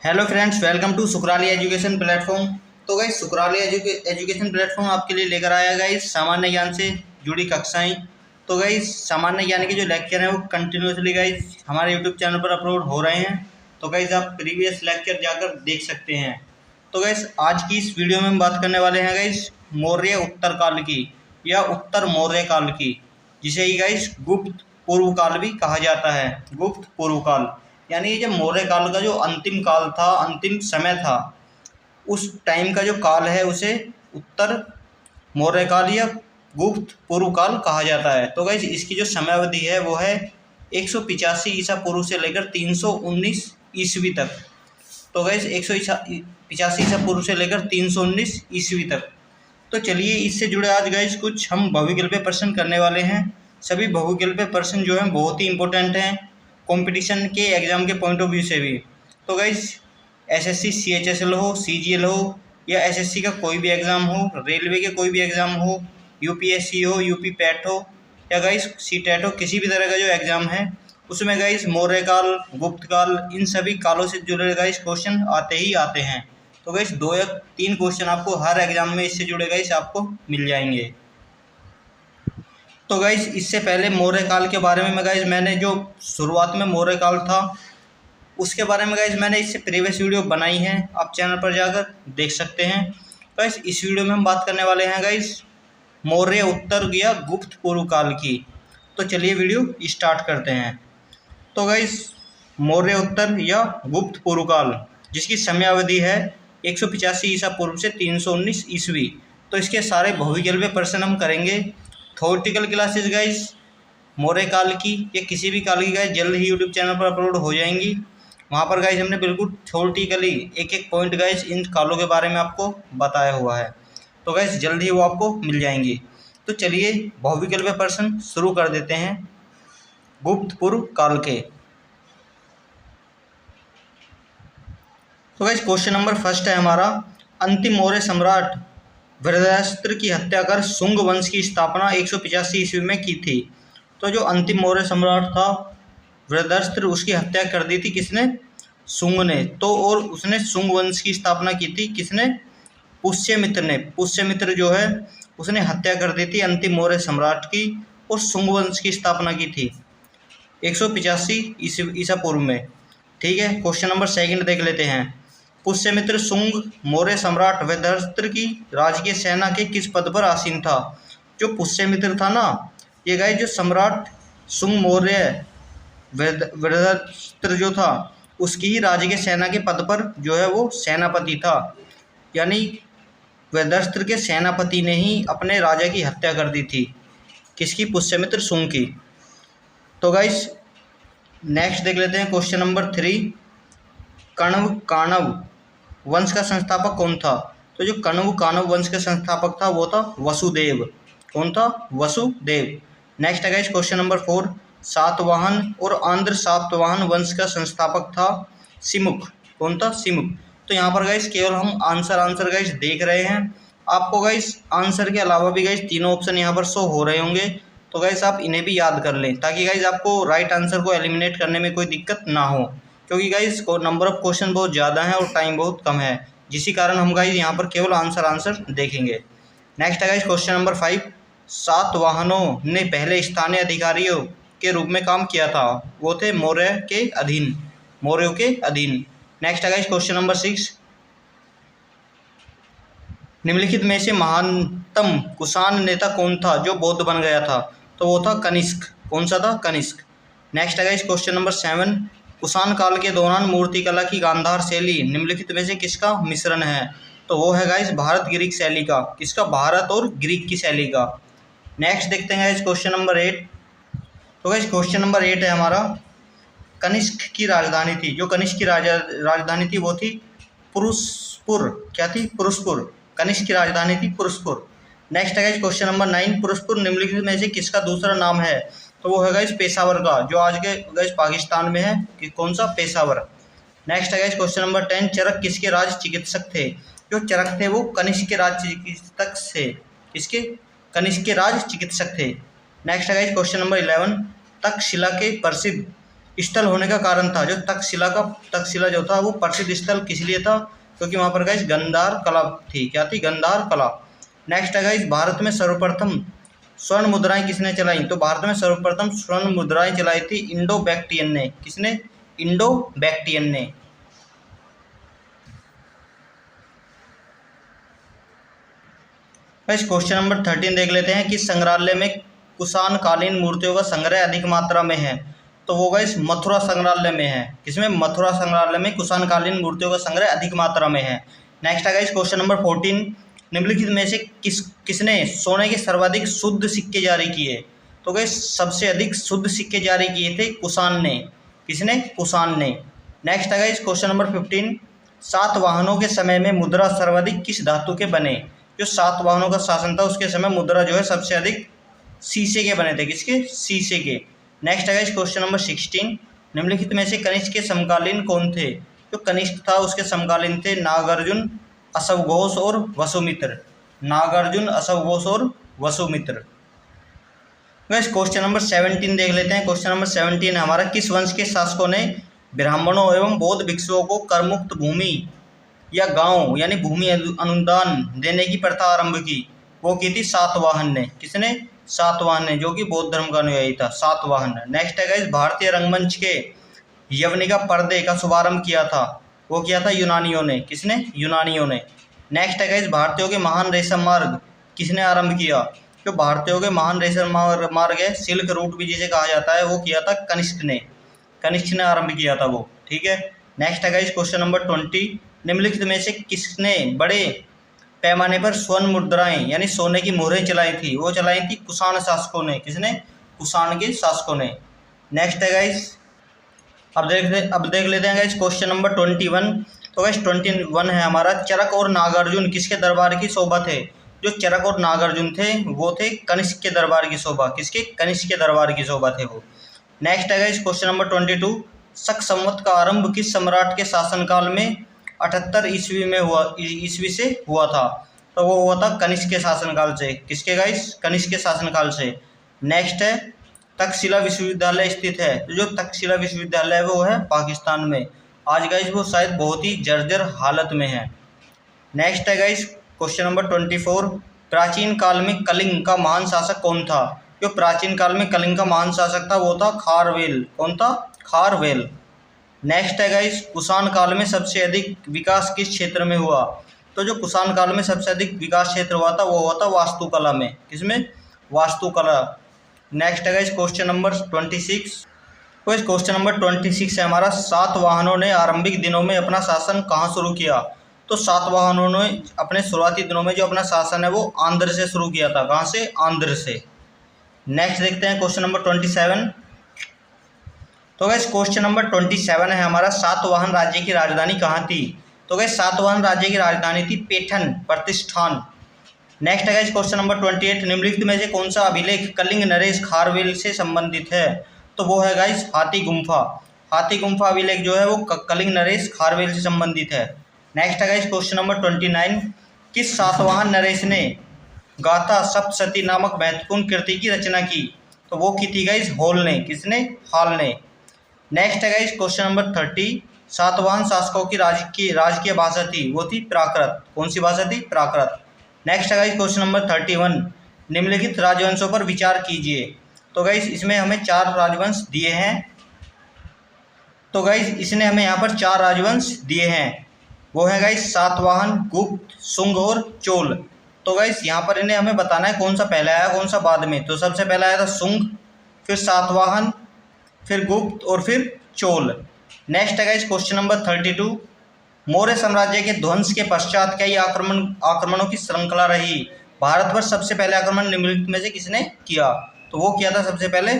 Hello friends, welcome to Sukrali education platform. तो guys Sukrali education platform आपके लिए लेकर आया गाइस सामान्य ज्ञान से जुड़ी कक्षाएं। तो गाइस सामान्य ज्ञान के जो लेक्चर हैं वो कंटिन्यूसली गाइस हमारे यूट्यूब चैनल पर अपलोड हो रहे हैं। तो गाइस आप प्रीवियस लेक्चर जाकर देख सकते हैं। तो गाइस आज की इस वीडियो में हम बात करने वाले हैं गाइस मौर्य उत्तर काल की या उत्तर मौर्य काल की, जिसे ही गाइस गुप्त पूर्व काल भी कहा जाता है। गुप्त पूर्व काल यानी ये जब मौर्य काल का जो अंतिम काल था, अंतिम समय था, उस टाइम का जो काल है उसे उत्तर मौर्य काल या गुप्त पूर्व काल कहा जाता है। तो गाइस इसकी जो समय अवधि है वो है 185 ईसा पूर्व से लेकर 319 ईस्वी तक। तो गाइस 185 ईसा पूर्व से लेकर 319 ईस्वी तक। तो चलिए इससे जुड़े आज गाइस कुछ हम बहुविकल्पीय प्रश्न करने वाले हैं। सभी बहुविकल्पीय प्रश्न जो हैं बहुत ही इंपॉर्टेंट हैं कंपटीशन के एग्ज़ाम के पॉइंट ऑफ व्यू से भी। तो गाइस एसएससी सीएचएसएल हो, सीजीएल हो या एसएससी का कोई भी एग्ज़ाम हो, रेलवे के कोई भी एग्ज़ाम हो, यूपीएससी हो, यूपी पैट हो या गाइस सीटेट हो, किसी भी तरह का जो एग्ज़ाम है उसमें गाइस मौर्य काल, गुप्त काल, इन सभी कालों से जुड़े गाइस क्वेश्चन आते ही आते हैं। तो गाइस 2 या 3 क्वेश्चन आपको हर एग्ज़ाम में इससे जुड़े गाइस आपको मिल जाएंगे। तो गाइस इससे पहले मौर्य काल के बारे में गाइस मैंने जो शुरुआत में मौर्य काल था उसके बारे में गाइस मैंने इससे प्रीवियस वीडियो बनाई है, आप चैनल पर जाकर देख सकते हैं। गाइस इस वीडियो में हम बात करने वाले हैं गाइस मौर्य उत्तर या गुप्त पूर्व काल की। तो चलिए वीडियो स्टार्ट करते हैं। तो गाइस मौर्य उत्तर या गुप्त पूर्व काल जिसकी समय अवधि है 185 ईसा पूर्व से 319 ईस्वी। तो इसके सारे बहुविकल्पीय प्रश्न हम करेंगे। थ्योरेटिकल क्लासेस गाइस मौर्य काल की या किसी भी काल की गाइस जल्द ही यूट्यूब चैनल पर अपलोड हो जाएंगी। वहाँ पर गाइस हमने बिल्कुल थ्योरेटिकली एक एक पॉइंट गाइस इन कालों के बारे में आपको बताया हुआ है। तो गाइस जल्द ही वो आपको मिल जाएंगी। तो चलिए बहुविकल्पीय प्रश्न शुरू कर देते हैं गुप्त पूर्व काल के। तो गाइस क्वेश्चन नंबर फर्स्ट है हमारा, अंतिम मौर्य सम्राट वृहदस्त्र की हत्या कर शुंग वंश की स्थापना 185 ईस्वी में की थी। तो जो अंतिम मौर्य सम्राट था वृहदस्त्र, उसकी हत्या कर दी थी किसने? शुंग ने। तो और उसने शुंग वंश की स्थापना की थी किसने? पुष्यमित्र ने। पुष्यमित्र जो है उसने हत्या कर दी थी अंतिम मौर्य सम्राट की और शुंग वंश की स्थापना की थी 185 ईसा पूर्व में। ठीक है, क्वेश्चन नंबर सेकंड देख लेते हैं। पुष्यमित्र शुंग मौर्य सम्राट वृहदस्त्र की राजकीय सेना के किस पद पर आसीन था? जो पुष्यमित्र था ना, ये गाइस जो सम्राट शुंग मौर्य वृहदस्त्र जो था उसकी ही राजकीय सेना के पद पर जो है वो सेनापति था। यानी वृहदस्त्र के सेनापति ने ही अपने राजा की हत्या कर दी थी। किसकी? पुष्यमित्र शुंग की। तो गाइस नेक्स्ट देख लेते हैं क्वेश्चन नंबर 3। कण्व वंश का संस्थापक कौन था? तो जो कण्व वंश का संस्थापक था वो था वसुदेव। कौन था? वसुदेव। नेक्स्ट है गाइस क्वेश्चन नंबर 4। सातवाहन और आंध्र सातवाहन वंश का संस्थापक था सिमुक। कौन था? सिमुक। तो यहाँ पर गाइस केवल हम आंसर गाइस देख रहे हैं। आपको गाइस आंसर के अलावा भी गाइस तीनों ऑप्शन यहाँ पर शो हो रहे होंगे। तो गाइस आप इन्हें भी याद कर लें ताकि गाइस आपको राइट आंसर को एलिमिनेट करने में कोई दिक्कत ना हो, क्योंकि गाइस नंबर ऑफ क्वेश्चन बहुत ज़्यादा है और टाइम बहुत कम है, जिसी कारण हम गाइस यहाँ पर केवल आंसर देखेंगे। नेक्स्ट है गाइस क्वेश्चन नंबर 5। सातवाहनों ने पहले स्थानीय अधिकारियों के रूप में काम किया था, वो थे मौर्यों के अधीन। नेक्स्ट है गाइस क्वेश्चन नंबर 6। निम्नलिखित में से महानतम कुषाण नेता कौन था जो बौद्ध बन गया था? तो वो था कनिष्क। कौन सा था? कनिष्क। नेक्स्ट है गाइस क्वेश्चन नंबर 7। कुषाण काल के दौरान मूर्तिकला की गांधार शैली निम्नलिखित में से किसका मिश्रण है? तो वो है गाइस भारत ग्रीक शैली का। किसका? भारत और ग्रीक की शैली का। नेक्स्ट देखते हैं गाइस क्वेश्चन नंबर 8। तो गाइस क्वेश्चन नंबर 8 है हमारा, कनिष्क की राजधानी थी। जो कनिष्क की राजधानी थी वो थी पुरुषपुर। क्या थी? पुरुषपुर। कनिष्क की राजधानी थी पुरुषपुर। नेक्स्ट है गाइस क्वेश्चन नंबर 9। पुरुषपुर निम्नलिखित में से किसका दूसरा नाम है? तो वो है गाइस पेशावर का, जो आज के गाइस पाकिस्तान में है। कि कौन सा? पेशावर। नेक्स्ट है गाइस क्वेश्चन नंबर 10। चरक किसके राज चिकित्सक थे? जो चरक थे वो कनिष्क के राज चिकित्सक थे। किसके? कनिष्क के राज चिकित्सक थे। नेक्स्ट है गाइस क्वेश्चन नंबर 11। तक्षशिला के प्रसिद्ध स्थल होने का कारण था। जो तक्षशिला जो था वो प्रसिद्ध स्थल किस लिए था? क्योंकि वहाँ पर गाइस गांधार कला थी। क्या थी? गांधार कला। नेक्स्ट है गाइस, भारत में सर्वप्रथम स्वर्ण मुद्राएं किसने चलाई? तो भारत में सर्वप्रथम स्वर्ण मुद्राएं चलाई थी इंडो बैक्टियन ने। किसने? इंडो बैक्टियन ने। गाइस क्वेश्चन नंबर 13 देख लेते हैं। किस संग्रहालय में कुषाण कालीन मूर्तियों का संग्रह अधिक मात्रा में है? तो वो गाइस मथुरा संग्रहालय में है। किसमें? मथुरा संग्रहालय में कुषाण कालीन मूर्तियों का संग्रह अधिक मात्रा में है। नेक्स्ट है गाइस क्वेश्चन नंबर 14, निम्नलिखित में से किसने सोने के सर्वाधिक शुद्ध सिक्के जारी किए? तो गाइस सबसे अधिक शुद्ध सिक्के जारी किए थे कुषाण ने। किसने? कुषाण ने। नेक्स्ट है गाइस क्वेश्चन नंबर 15, सातवाहनों के समय में मुद्रा सर्वाधिक किस धातु के बने? जो सातवाहनों का शासन था उसके समय मुद्रा जो है सबसे अधिक शीशे के बने थे। किसके? शीशे के। नेक्स्ट है क्वेश्चन नंबर 16, निम्नलिखित में से कनिष्क के समकालीन कौन थे? जो कनिष्क था उसके समकालीन थे नागार्जुन, अश्वघोष और वसुमित्र। नागार्जुन, अश्वघोष और वसुमित्र। गाइस क्वेश्चन नंबर 17 देख लेते हैं। क्वेश्चन नंबर 17 हमारा, किस वंश के शासकों ने ब्राह्मणों एवं बौद्ध भिक्षुओं को करमुक्त भूमि या गांव यानी भूमि अनुदान देने की प्रथा आरंभ की? वो की थी सातवाहन ने। किसने? सातवाहन ने, जो कि बौद्ध धर्म का अनुयायी था। सातवाहन। नेक्स्ट है गाइस, भारतीय रंगमंच के यवनिका पर्दे का शुभारंभ किया था? वो किया था यूनानियों ने। किसने? यूनानियों ने। नेक्स्ट है गाइस, भारतीयों के महान रेशम मार्ग किसने आरंभ किया? जो भारतीयों के महान रेशम मार्ग है, सिल्क रूट भी जिसे कहा जाता है, वो किया था कनिष्क ने। कनिष्क ने आरंभ किया था वो। ठीक है। नेक्स्ट है गाइस क्वेश्चन नंबर 20, निम्नलिखित में से किसने बड़े पैमाने पर स्वर्ण मुद्राएं यानी सोने की मोहरें चलाई थी? वो चलाई थी कुषाण शासकों ने। किसने? कुषाण के शासकों ने। नेक्स्ट है गाइस, अब देख लेते हैं गाइस क्वेश्चन नंबर 21। तो गाइस 21 है हमारा, चरक और नागार्जुन किसके दरबार की शोभा थे? जो चरक और नागार्जुन थे वो थे कनिष्क के दरबार की शोभा। किसके? कनिष्क के दरबार की शोभा थे वो। नेक्स्ट है गाइस क्वेश्चन नंबर 22, शक संवत का आरंभ किस सम्राट के शासनकाल में 78 ईस्वी में ईस्वी से हुआ था? तो वो हुआ था कनिष्क के शासनकाल से। किसके गाइस? कनिष्क के शासनकाल से। नेक्स्ट है, तक्षशिला विश्वविद्यालय स्थित है। जो तक्षशिला विश्वविद्यालय है वो है पाकिस्तान में। आज गाइस वो शायद बहुत ही जर्जर हालत में है। नेक्स्ट है गाइस क्वेश्चन नंबर 24, प्राचीन काल में कलिंग का महान शासक कौन था? जो प्राचीन काल में कलिंग का महान शासक था वो था खारवेल। कौन था? खारवेल। नेक्स्ट है गाइस, कुषाण काल में सबसे अधिक विकास किस क्षेत्र में हुआ? तो जो कुषाण काल में सबसे अधिक विकास क्षेत्र हुआ था वो हुआ था वास्तुकला में। किसमें? वास्तुकला। नेक्स्ट है गाइस क्वेश्चन नंबर 26। तो इस क्वेश्चन नंबर 26 है हमारा, सातवाहनों ने आरंभिक दिनों में अपना शासन कहाँ शुरू किया? तो सातवाहनों ने अपने शुरुआती दिनों में जो अपना शासन है वो आंध्र से शुरू किया था। कहाँ से? आंध्र से। नेक्स्ट देखते हैं क्वेश्चन नंबर 27। तो गाइस क्वेश्चन नंबर 27 है हमारा, सातवाहन राज्य की राजधानी कहाँ थी? तो गाइस सातवाहन राज्य की राजधानी थी पैठन प्रतिष्ठान। नेक्स्ट है गाइस क्वेश्चन नंबर 28, निम्नलिखित में से कौन सा अभिलेख कलिंग नरेश खारवेल से संबंधित है? तो वो है गाइस हाथी गुम्फा। हाथी गुम्फा अभिलेख जो है वो कलिंग नरेश खारवेल से संबंधित है। नेक्स्ट है गाइस क्वेश्चन नंबर 29, किस सातवाहन नरेश ने गाथा सप्तशती नामक महत्वपूर्ण कृति की रचना की? तो वो की थी गाइस हॉल ने। किसने? हॉल ने। नेक्स्ट है गाइस क्वेश्चन नंबर 30, सातवाहन शासकों की राजकीय भाषा थी, वो थी प्राकृत। कौन सी भाषा थी? प्राकृत। नेक्स्ट है गाइस क्वेश्चन नंबर 31, निम्नलिखित राजवंशों पर विचार कीजिए। तो गाइस इसमें हमें 4 राजवंश दिए हैं। तो गाइस इसने हमें यहाँ पर 4 राजवंश दिए हैं। वो है गाइस सातवाहन, गुप्त, शुंग और चोल। तो गाइस यहाँ पर इन्हें हमें बताना है कौन सा पहले आया कौन सा बाद में। तो सबसे पहला आया था शुंग, फिर सातवाहन, फिर गुप्त और फिर चोल। नेक्स्ट है गाइस क्वेश्चन नंबर 32, मौर्य साम्राज्य के ध्वंस के पश्चात कई आक्रमणों की श्रृंखला रही। भारत पर सबसे पहले आक्रमण निम्नलिखित में से किसने किया? तो वो किया था सबसे पहले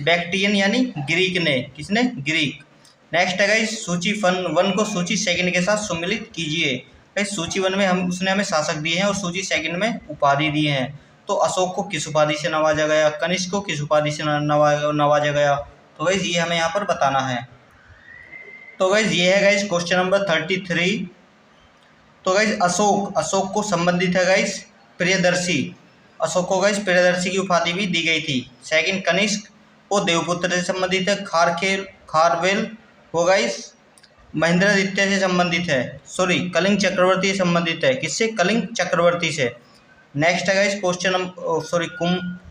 बैक्टियन यानी ग्रीक ने। किसने? ग्रीक। नेक्स्ट है गाइस, सूची 1 को सूची 2 के साथ सम्मिलित कीजिए। गाइस सूची 1 में उसने हमें शासक दिए हैं और सूची 2 में उपाधि दिए हैं। तो अशोक को किस उपाधि से नवाजा गया, कनिष्क को किस उपाधि से नवाजा गया, तो गाइस ये हमें यहाँ पर बताना है। तो गाइस ये है गाइस क्वेश्चन नंबर 33। तो गाइस अशोक को संबंधित है गाइस प्रियदर्शी। अशोक को गाइस प्रियदर्शी की उपाधि भी दी गई थी। सेकंड कनिष्क वो देवपुत्र से संबंधित है। खारवेल वो गाइस महेंद्रदित्य से संबंधित है, सॉरी कलिंग चक्रवर्ती से संबंधित है। किससे? कलिंग चक्रवर्ती से। नेक्स्ट है guys question number sorry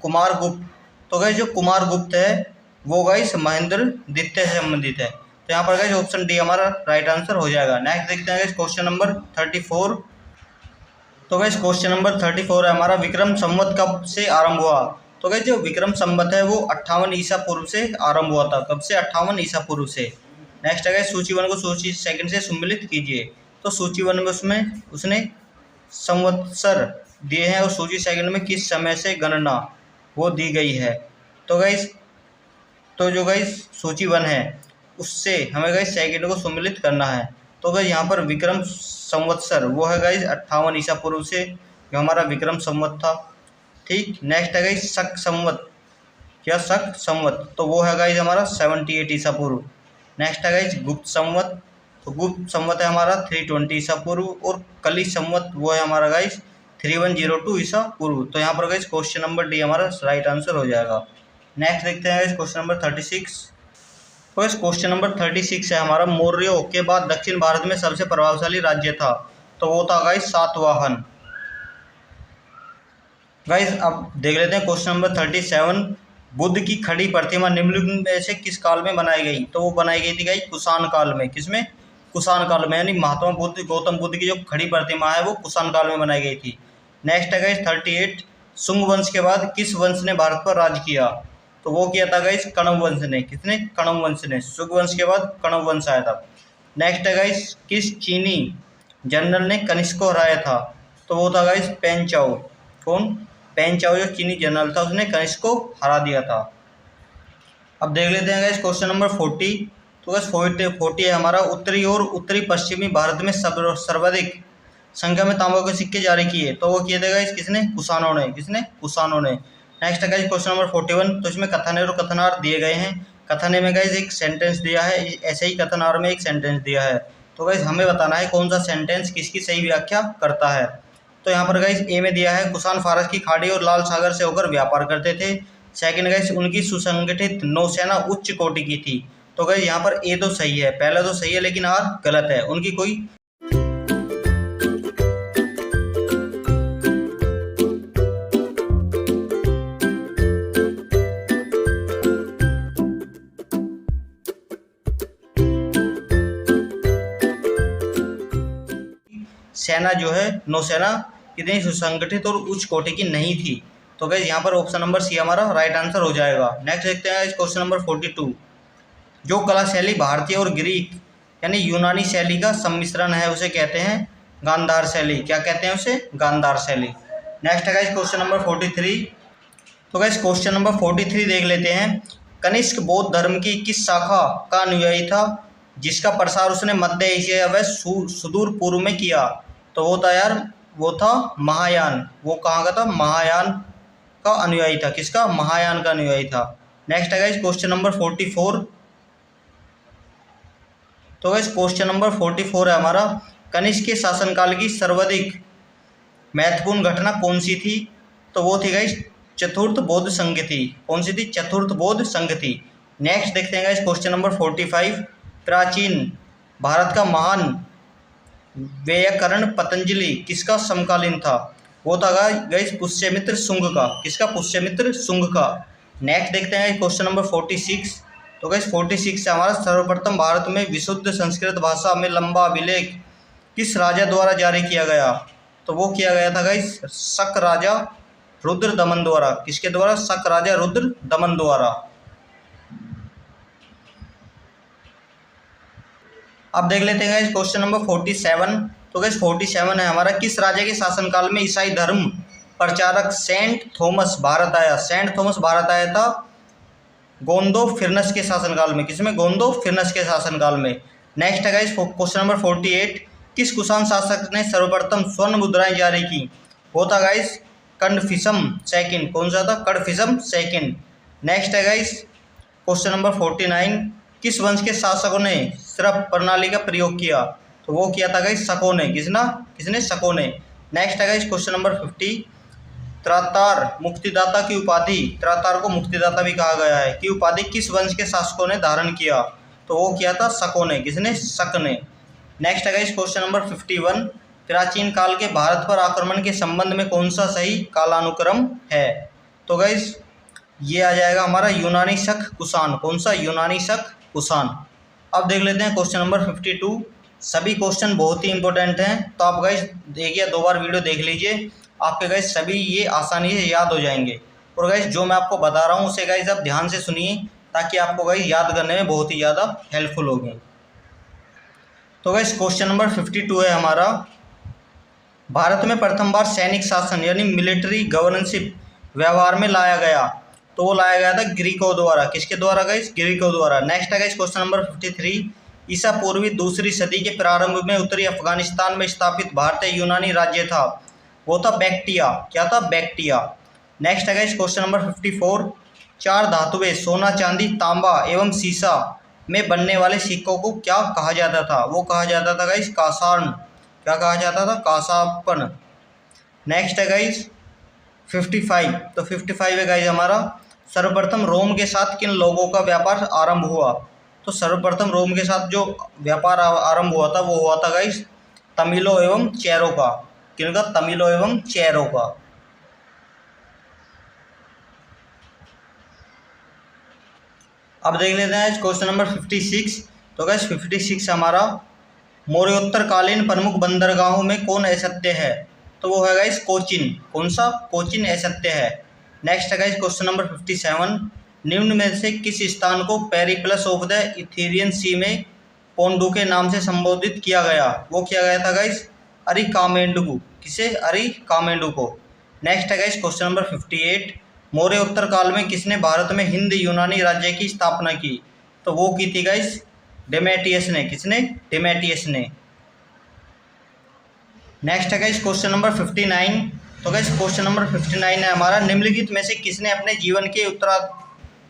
Kumar गुप्त। तो गाइस जो कुमार गुप्त है वो गाइस महेंद्रदित्य से संबंधित है। तो यहाँ पर गाइस ऑप्शन डी हमारा राइट आंसर हो जाएगा। नेक्स्ट देखते हैं गाइस क्वेश्चन नंबर 34। तो गाइस क्वेश्चन नंबर 34 है हमारा, विक्रम संवत कब से आरंभ हुआ? तो गाइस जो विक्रम संवत है वो 58 ईसा पूर्व से आरंभ हुआ था। कब से? 58 ईसा पूर्व से। नेक्स्ट है गाइस सूची 1 को सूची 2 से सम्मिलित कीजिए। तो सूची 1 में उसने संवत्सर दिए हैं और सूची 2 में किस समय से गणना वो दी गई है। तो गाइस जो गाइस सूची 1 है उससे हमें गाइस 2 को सम्मिलित करना है। तो गाइस यहाँ पर विक्रम संवत्सर वो है गाइस 58 ईसा पूर्व से, जो हमारा विक्रम संवत था। ठीक। नेक्स्ट है गाइस शक संवत, क्या शक संवत, तो वो है गाइस हमारा 78 ईसा पूर्व। नेक्स्ट है गाइस गुप्त संवत, तो गुप्त संवत है हमारा 320 ईसा पूर्व। और कली संवत वो है हमारा गाइस 3102 ईसा पूर्व। तो यहाँ पर गाइस क्वेश्चन नंबर डी हमारा राइट आंसर हो जाएगा। नेक्स्ट देखते हैं गाइस क्वेश्चन नंबर 36। तो इस क्वेश्चन नंबर 36 है हमारा, मौर्यों के बाद दक्षिण भारत में सबसे प्रभावशाली राज्य था। तो वो था गाइस सातवाहन। गाइस अब देख लेते हैं क्वेश्चन नंबर 37। बुद्ध की खड़ी प्रतिमा निम्नलिखित में से किस काल में बनाई गई? तो वो बनाई गई थी गाइस कुषाण काल में। किसमें? कुषाण काल में, यानी महात्मा बुद्ध गौतम बुद्ध की जो खड़ी प्रतिमा है वो कुषाण काल में बनाई गई थी। नेक्स्ट है गाइस 38। शुंग वंश के बाद किस वंश ने भारत पर राज किया? तो वो किया था गाइस कण्व वंश ने। किसने? कण्व वंश ने। शुंग वंश के बाद कण्व वंश आया था। नेक्स्ट है गाइस किस चीनी जनरल ने कनिष्क को हराया था? तो वो था गाइस पेन चाओ। कौन? पेन चाओ जो चीनी जनरल था उसने कनिष्क को हरा दिया था। अब देख लेते हैं गाइस क्वेश्चन नंबर 40। तो गाइस 40 है हमारा, उत्तरी और उत्तरी पश्चिमी भारत में सर्वाधिक संख्या में तांबा के सिक्के जारी किए। तो वो किए थे गाइस किसने? कुषाणों ने। किसने? कुषाणों ने। नेक्स्ट है गाइस क्वेश्चन नंबर 41। तो इसमें कथन और कथनार्थ दिए गए हैं। कथन में गाइस एक सेंटेंस दिया है, ऐसे ही कथनार्थ में एक सेंटेंस दिया है। तो गाइस हमें बताना है कौन सा सेंटेंस किसकी सही व्याख्या करता है। तो यहाँ पर गाइस ए में दिया है, कुषाण फारस की खाड़ी और लाल सागर से होकर व्यापार करते थे। सेकंड गाइस उनकी सुसंगठित नौसेना उच्च कोटि की थी। तो गाइस यहाँ पर ए तो सही है, पहला तो सही है, लेकिन आर गलत है। उनकी कोई सेना जो है नौसेना कितनी सुसंगठित और उच्च कोटि की नहीं थी। तो गाइस यहाँ पर ऑप्शन नंबर सी हमारा राइट आंसर हो जाएगा। नेक्स्ट देखते हैं क्वेश्चन नंबर 42। जो कला शैली भारतीय और ग्रीक यानी यूनानी शैली का सम्मिश्रण है उसे कहते हैं गांधार शैली। क्या कहते हैं उसे? गांधार शैली। नेक्स्ट है गाइस क्वेश्चन नंबर 43। तो गाइस क्वेश्चन नंबर 43 देख लेते हैं। कनिष्क बौद्ध धर्म की किस शाखा का अनुयायी था जिसका प्रसार उसने मध्य एशिया व सुदूर पूर्व में किया? तो वो था यार, वो था महायान। वो कहाँ का था? महायान का अनुयायी था। किसका? महायान का अनुयायी था। नेक्स्ट है गाइस क्वेश्चन नंबर 44। तो गाइस क्वेश्चन नंबर 44 है हमारा, कनिष्क के शासनकाल की सर्वाधिक महत्वपूर्ण घटना कौन सी थी? तो वो थी गाइस चतुर्थ बौद्ध संघ थी। कौन सी थी? चतुर्थ बौद्ध संघ थी। नेक्स्ट देखते हैं गाइस क्वेश्चन नंबर 45। प्राचीन भारत का महान वैयाकरण पतंजलि किसका समकालीन था? वो था गाइस पुष्यमित्र शुंग का। किसका? पुष्यमित्र शुंग का। नेक्स्ट देखते हैं क्वेश्चन नंबर 46। तो गाइस 46 से हमारा, सर्वप्रथम भारत में विशुद्ध संस्कृत भाषा में लंबा अभिलेख किस राजा द्वारा जारी किया गया? तो वो किया गया था गाइस शक राजा रुद्र दमन द्वारा। किसके द्वारा? शक राजा रुद्र दमन द्वारा। अब देख लेते हैं क्वेश्चन नंबर 47। तो गाइस 47 है हमारा, किस राजा के शासनकाल में ईसाई धर्म प्रचारक सेंट थॉमस भारत आया? सेंट थॉमस भारत आया था गोंदो फिरनस के शासनकाल में। किसमें? गोंदो फिरनस के शासनकाल में। नेक्स्ट है गाइस क्वेश्चन नंबर 48। किस कुषाण शासक ने सर्वप्रथम स्वर्ण मुद्राएं जारी की? वो था गाइस कडफिसम सेकंड। कौन सा था? कडफिसम सेकंड। नेक्स्ट है गाइस क्वेश्चन नंबर 49। किस वंश के शासकों ने श्रप प्रणाली का प्रयोग किया? तो वो किया था गाइस शकों ने। किसने? शकों ने। नेक्स्ट है गाइस क्वेश्चन नंबर 50। त्रातार मुक्तिदाता की उपाधि, त्रातार को मुक्तिदाता भी कहा गया है, की उपाधि किस वंश के शासकों ने धारण किया? तो वो किया था शकों ने। किसने? शक ने। नेक्स्ट है गाइस क्वेश्चन नंबर 51, प्राचीन काल के भारत पर आक्रमण के संबंध में कौन सा सही कालानुक्रम है? तो गाइस ये आ जाएगा हमारा यूनानी शक कुषाण। कौन सा? यूनानी शक कुषाण। अब देख लेते हैं क्वेश्चन नंबर 52। सभी क्वेश्चन बहुत ही इंपॉर्टेंट हैं, तो आप गाइस देखिए, 2 बार वीडियो देख लीजिए, आपके गाइस सभी ये आसानी से याद हो जाएंगे। और गाइस जो मैं आपको बता रहा हूँ उसे गाइस आप ध्यान से सुनिए, ताकि आपको गाइस याद करने में बहुत ही ज़्यादा हेल्पफुल होगी। तो गाइस क्वेश्चन नंबर 52 है हमारा, भारत में प्रथम बार सैनिक शासन यानी मिलिट्री गवर्नरशिप व्यवहार में लाया गया, तो वो लाया गया था ग्रीकों द्वारा। किसके द्वारा गाइस? ग्रीकों द्वारा। नेक्स्ट है गाइस क्वेश्चन नंबर 53, ईसा पूर्वी दूसरी सदी के प्रारंभ में उत्तरी अफगानिस्तान में स्थापित भारतीय यूनानी राज्य था, वो था बैक्टिया। क्या था? बैक्टिया। नेक्स्ट है गाइस क्वेश्चन नंबर 54, 4 धातुएं सोना, चांदी, तांबा एवं सीसा में बनने वाले सिक्कों को क्या कहा जाता था? वो कहा जाता था गाइस कासार्न। क्या कहा जाता था? कासापन। नेक्स्ट है गाइस 55, तो 55 है गाइस हमारा, सर्वप्रथम रोम के साथ किन लोगों का व्यापार आरंभ हुआ? तो सर्वप्रथम रोम के साथ जो व्यापार आरंभ हुआ था वो हुआ था गाइस तमिलों एवं चेरों का। किनका? तमिलों एवं चेरों का। अब देख लेते हैं क्वेश्चन नंबर 56। तो गाइस 56 हमारा, मौर्योत्तरकालीन प्रमुख बंदरगाहों में कौन असत्य है? तो वो है गाइस कोचिन। कौन सा? कोचिन असत्य है। नेक्स्ट है गाइस क्वेश्चन नंबर 57, निम्न में से किस स्थान को पेरिप्लस ऑफ द इथेरियन सी में पोंडू के नाम से संबोधित किया गया? वो किया गया था गाइस अरिकामेंडुगु। किसे? अरिकामेंडु को। नेक्स्ट है गाइस क्वेश्चन नंबर 58, मौर्य उत्तर काल में किसने भारत में हिंद यूनानी राज्य की स्थापना की? तो वो की थी गाइस डेमेटियस ने। किसने? डेमेटियस ने। नेक्स्ट है गाइस क्वेश्चन नंबर 59। तो गाइस क्वेश्चन नंबर 59 है हमारा, निम्नलिखित में से किसने अपने जीवन के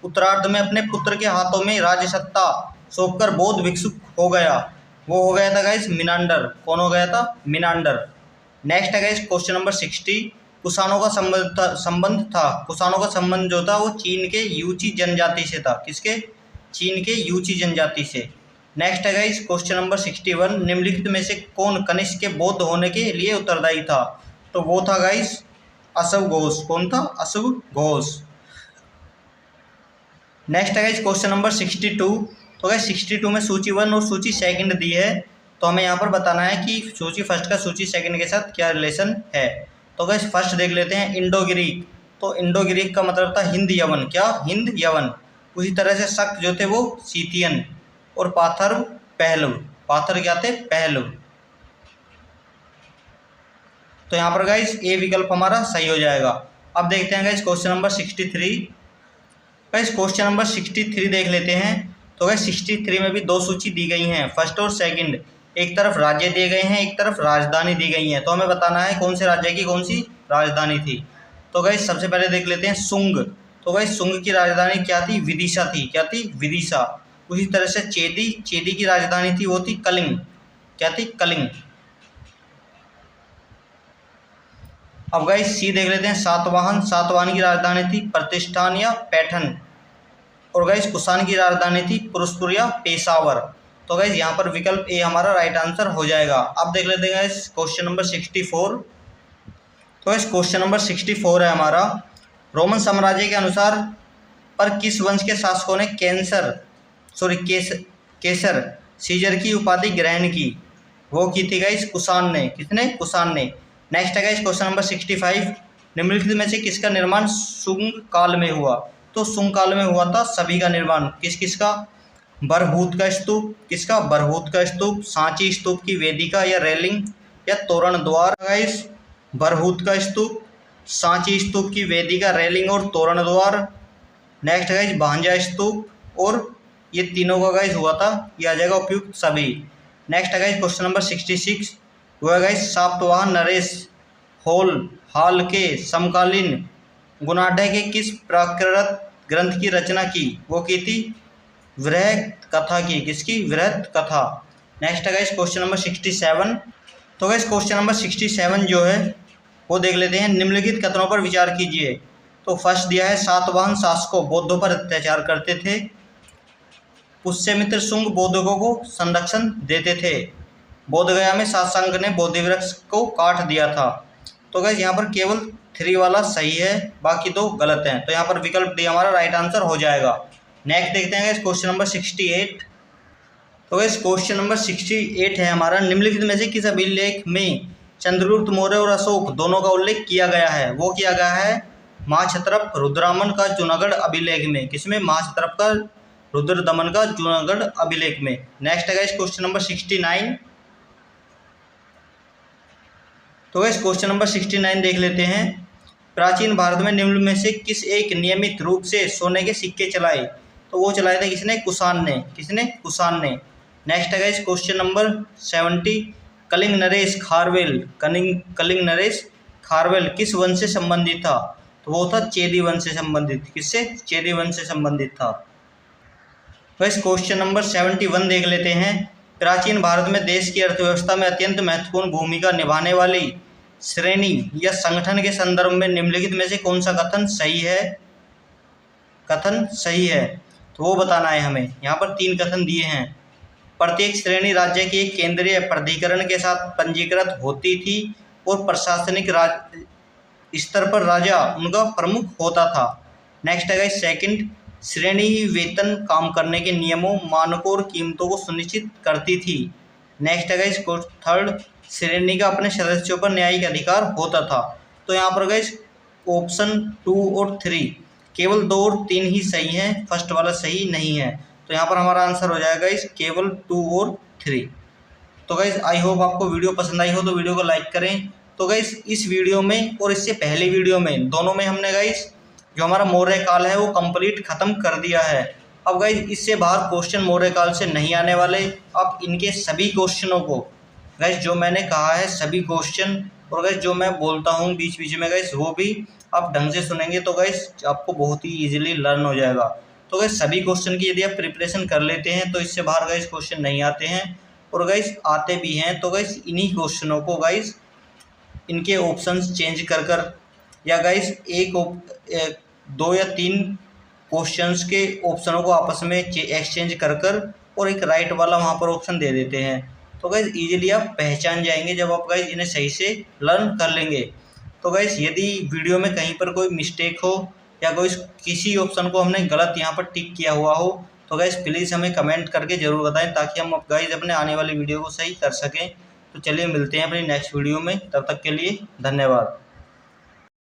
उत्तरार्ध में अपने पुत्र के हाथों में राजसत्ता सौंपकर बौद्ध भिक्षु हो गया? वो हो गया था गाइस मिनांडर। कौन हो गया था? मिनांडर। नेक्स्ट है गाइस क्वेश्चन नंबर 60, कुषाणों का संबंध था। कुषाणों का संबंध जो था वो चीन के यूची जनजाति से था। किसके? चीन के यूची जनजाति से। नेक्स्ट है गाइस क्वेश्चन नंबर 61, निम्नलिखित में से कौन कनिष्क के बौद्ध होने के लिए उत्तरदायी था? तो वो था गाइस अश्व घोष। कौन था? अश्व घोष। नेक्स्ट है गाइस क्वेश्चन नंबर 62। तो गाइस 62 में सूची 1 और सूची 2 दी है, तो हमें यहाँ पर बताना है कि सूची फर्स्ट का सूची 2 के साथ क्या रिलेशन है। तो गाइस फर्स्ट देख लेते हैं, इंडो ग्रीक। तो इंडो ग्रीक का मतलब था हिंद यवन। क्या? हिंद यवन। उसी तरह से शक जो थे वो सीथियन, और पाथर पहलव। पाथर क्या थे? पहलव। तो यहाँ पर गाइस ए विकल्प हमारा सही हो जाएगा। अब देखते हैं guys question number 63। Guys question number 63 देख लेते हैं। तो गाइस 63 में भी 2 सूची दी गई हैं, फर्स्ट और सेकंड। एक तरफ राज्य दिए गए हैं, एक तरफ राजधानी दी गई है। तो हमें बताना है कौन से राज्य की कौन सी राजधानी थी। तो गाइस सबसे पहले देख लेते हैं सुंग। तो गाइस सुंग की राजधानी क्या थी? विदिशा थी। क्या थी? विदिशा। उसी तरह से चेदी, चेदी की राजधानी थी वो थी कलिंग। क्या थी? कलिंग। अब गाइस सी देख लेते हैं, सातवाहन। सातवाहन की राजधानी थी प्रतिष्ठान या पैठन। और गाइस कुषाण की राजधानी थी पुरुषपुर या पेशावर। तो गाइस यहाँ पर विकल्प ए हमारा राइट आंसर हो जाएगा। अब देख लेते हैं गाइस क्वेश्चन नंबर 64। तो गाइस क्वेश्चन नंबर 64 है हमारा, रोमन साम्राज्य के अनुसार पर किस वंश के शासकों ने केसर सीजर की उपाधि ग्रहण की? वो की थी गाइस कुषाण ने। किसने? कुषाण ने। नेक्स्ट है गाइस क्वेश्चन नंबर 65, निम्नलिखित में से किसका निर्माण सुंग काल में हुआ? तो सुंग काल में हुआ था सभी का निर्माण। किस किसका? बरहूत का स्तूप। किसका? बरहूत का स्तूप। सांची स्तूप की वेदिका या रेलिंग या तोरण द्वार। गाइस बरहूत का स्तूप, सांची स्तूप की वेदिका, रेलिंग और तोरण द्वार। नेक्स्ट गाइस भांजा स्तूप, और ये तीनों का गाइस हुआ था, ये आ जाएगा उपयुक्त सभी। नेक्स्ट है गाइस क्वेश्चन नंबर 66, वो है गाइस सातवाहन नरेश हाल के समकालीन गुणाढ़ के किस प्राकृत ग्रंथ की रचना की? वो की थी वृहत कथा की। किसकी? वृहत कथा। नेक्स्ट है गाइस क्वेश्चन नंबर 67। तो गाइस क्वेश्चन नंबर 67 जो है वो देख लेते हैं, निम्नलिखित कथनों पर विचार कीजिए। तो फर्स्ट दिया है, सातवाहन शासकों बौद्धों पर अत्याचार करते थे। पुष्यमित्र शुंग बौद्धों को संरक्षण देते थे। बोधगया में शासक ने बोधि वृक्ष को काट दिया था। तो गाइस यहाँ पर केवल 3 वाला सही है, बाकी 2 गलत हैं। तो यहाँ पर विकल्प डी हमारा राइट आंसर हो जाएगा। नेक्स्ट देखते हैं गाइस क्वेश्चन नंबर 68। तो गाइस क्वेश्चन नंबर 68 है हमारा, निम्नलिखित में से किस अभिलेख में चंद्रगुप्त मौर्य और अशोक दोनों का उल्लेख किया गया है? वो किया गया है महाक्षत्रप रुद्रदमन का जूनागढ़ अभिलेख में। किसमें? महाक्षत्रप का रुद्रदमन का जूनागढ़ अभिलेख में। नेक्स्ट है गाइस क्वेश्चन नंबर 69। तो गाइस क्वेश्चन नंबर 69 देख लेते हैं। प्राचीन भारत में निम्न में से किस एक नियमित रूप से सोने के सिक्के चलाए? तो वो चलाए थे किसने? कुषाण ने। किसने? कुषाण ने। नेक्स्ट है गाइस क्वेश्चन नंबर 70। कलिंग नरेश खारवेल कलिंग नरेश खारवेल किस वंश से संबंधित था? तो वो था चेदी वंश से संबंधित। किससे? चेदी वंश से संबंधित था। गाइस क्वेश्चन नंबर 71 देख लेते हैं। प्राचीन भारत में देश की अर्थव्यवस्था में अत्यंत महत्वपूर्ण भूमिका निभाने वाली श्रेणी या संगठन के संदर्भ में निम्नलिखित में से कौन सा कथन सही है? कथन सही है तो वो बताना है हमें। यहाँ पर 3 कथन दिए हैं। प्रत्येक श्रेणी राज्य के एक केंद्रीय प्राधिकरण के साथ पंजीकृत होती थी और प्रशासनिक स्तर पर राजा उनका प्रमुख होता था। नेक्स्ट है गाइस सेकंड, श्रेणी ही वेतन, काम करने के नियमों, मानकों और कीमतों को सुनिश्चित करती थी। नेक्स्ट है गाइस थर्ड, श्रेणी का अपने सदस्यों पर न्यायिक अधिकार होता था। तो यहाँ पर गाइस ऑप्शन 2 और 3 केवल 2 और 3 ही सही हैं, फर्स्ट वाला सही नहीं है। तो यहाँ पर हमारा आंसर हो जाएगा गाइस केवल 2 और 3। तो गाइस आई होप आपको वीडियो पसंद आई हो तो वीडियो को लाइक करें। तो गाइस इस वीडियो में और इससे पहले वीडियो में दोनों में हमने गाइस जो हमारा मौर्य काल है वो कंप्लीट खत्म कर दिया है। अब गाइस इससे बाहर क्वेश्चन मौर्य काल से नहीं आने वाले। अब इनके सभी क्वेश्चनों को गाइस जो मैंने कहा है सभी क्वेश्चन और गाइस जो मैं बोलता हूँ बीच बीच में गाइस वो भी आप ढंग से सुनेंगे तो गाइस आपको बहुत ही इजीली लर्न हो जाएगा। तो गाइस सभी क्वेश्चन की यदि आप प्रिपरेशन कर लेते हैं तो इससे बाहर गाइस क्वेश्चन नहीं आते हैं और गाइस आते भी हैं तो गाइस इन्हीं क्वेश्चनों को गाइस इनके ऑप्शंस चेंज कर या गाइस 2 या 3 क्वेश्चंस के ऑप्शनों को आपस में एक्सचेंज कर और एक राइट वाला वहाँ पर ऑप्शन दे देते हैं। तो गाइस इजीली आप पहचान जाएंगे जब आप गाइस इन्हें सही से लर्न कर लेंगे। तो गाइस यदि वीडियो में कहीं पर कोई मिस्टेक हो या कोई किसी ऑप्शन को हमने गलत यहाँ पर टिक किया हुआ हो तो गाइस प्लीज़ हमें कमेंट करके ज़रूर बताएं ताकि हम गाइस अपने आने वाली वीडियो को सही कर सकें। तो चलिए मिलते हैं अपनी नेक्स्ट वीडियो में, तब तक के लिए धन्यवाद।